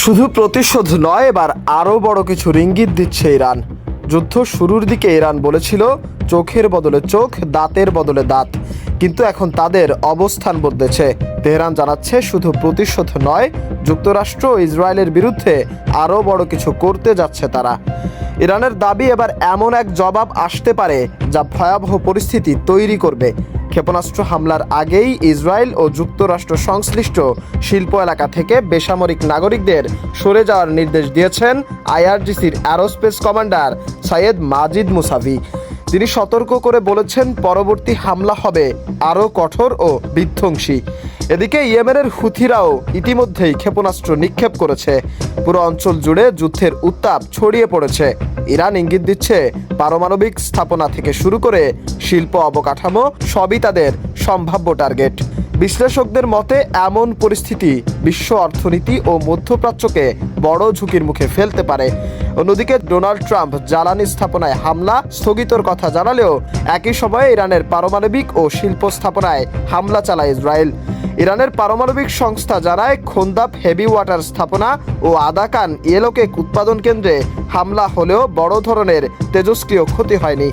শুধু প্রতিশোধ নয়, এবার আরও বড় কিছু ইঙ্গিত দিচ্ছে ইরান। যুদ্ধ শুরুর দিকে ইরান বলেছিল চোখের বদলে চোখ, দাঁতের বদলে দাঁত, কিন্তু এখন তাদের অবস্থান বদলেছে। তেহরান জানাচ্ছে শুধু প্রতিশোধ নয়, যুক্তরাষ্ট্র ও ইসরায়েলের বিরুদ্ধে আরও বড় কিছু করতে যাচ্ছে তারা। ইরানের দাবি এবার এমন এক জবাব আসতে পারে যা ভয়াবহ পরিস্থিতি তৈরি করবে। ক্ষেপণাস্ত্র হামলার আগেই ইসরায়েল ও যুক্তরাষ্ট্র সংশ্লিষ্ট শিল্প এলাকা থেকে বেসামরিক নাগরিকদের সরে যাওয়ার নির্দেশ দিয়েছেন আইআরজিসির অ্যারোস্পেস কমান্ডার সৈয়দ মাজিদ মুসাভি। তিনি সতর্ক করে বলেছেন পরবর্তী হামলা হবে আরও কঠোর ও বিধ্বংসী। এদিকে ইয়েমেনের হুথিরাও ইতিমধ্যেই ক্ষেপণাস্ত্র নিক্ষেপ করেছে। পুরো অঞ্চল জুড়ে যুদ্ধের উত্তাপ ছড়িয়ে পড়েছে। ইরান ইঙ্গিত দিচ্ছে পারমাণবিক স্থাপনা থেকে শুরু করে শিল্প অবকাঠামো সবই তাদের সম্ভাব্য টার্গেট। বিশ্লেষকদের মতে এমন পরিস্থিতি বিশ্ব অর্থনীতি ও মধ্যপ্রাচ্যকে বড় ঝুঁকির মুখে ফেলতে পারে। অন্যদিকে ডোনাল্ড ট্রাম্প জ্বালানি স্থাপনায় হামলা স্থগিতর কথা জানালেও একই সময়ে ইরানের পারমাণবিক ও শিল্প স্থাপনায় হামলা চালায় ইসরায়েল। ইরানের পারমাণবিক সংস্থা জানায় খোন্দাব হেভি ওয়াটার স্থাপনা ও আদাকান ইয়েলোকেক উৎপাদন কেন্দ্রে হামলা হলেও বড় ধরনের তেজস্ক্রিয় ক্ষতি হয়নি।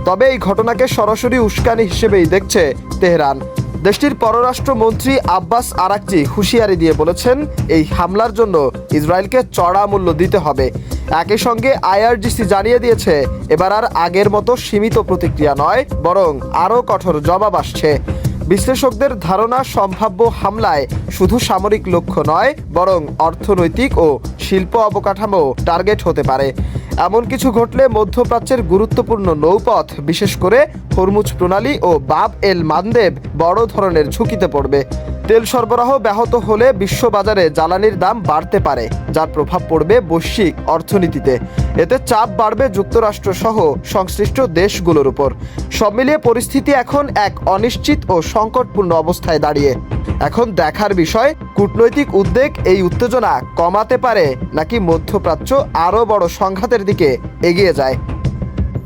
তবে এই ঘটনাকে সরাসরি উস্কানি হিসেবেই দেখছে তেহরান। দেশটির পররাষ্ট্রমন্ত্রী আব্বাস আরাকচি হুঁশিয়ারি দিয়ে বলেছেন এই হামলার জন্য ইসরায়েলকে চড়া মূল্য দিতে হবে। একই সঙ্গে আইআরজিসি জানিয়ে দিয়েছে এবার আর আগের মতো সীমিত প্রতিক্রিয়া নয়, বরং আরও কঠোর জবাব আসছে। বিশ্লেষকদের ধারণা সম্ভাব্য হামলায় শুধু সামরিক লক্ষ্য নয়, বরং অর্থনৈতিক ও শিল্প অবকাঠামো টার্গেট হতে পারে। এমন কিছু ঘটলে মধ্যপ্রাচ্যের গুরুত্বপূর্ণ নৌপথ, বিশেষ করে হরমুজ প্রণালী ও বাব এল মানদেব বড় ধরনের ঝুঁকিতে পড়বে। তেল সরবরাহ ব্যাহত হলে বিশ্ববাজারে জ্বালানির দাম বাড়তে পারে, যার প্রভাব পড়বে বৈশ্বিক অর্থনীতিতে। এতে চাপ বাড়বে যুক্তরাষ্ট্র সহ সংশ্লিষ্ট দেশগুলোর উপর। সব মিলিয়ে পরিস্থিতি এখন এক অনিশ্চিত ও সংকটপূর্ণ অবস্থায় দাঁড়িয়ে। এখন দেখার বিষয় কূটনৈতিক উদ্বেগ এই উত্তেজনা কমাতে পারে নাকি মধ্যপ্রাচ্য আরও বড় সংঘাতের দিকে এগিয়ে যায়।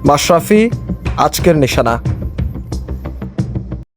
মাশরাফি, আজকের নিশানা।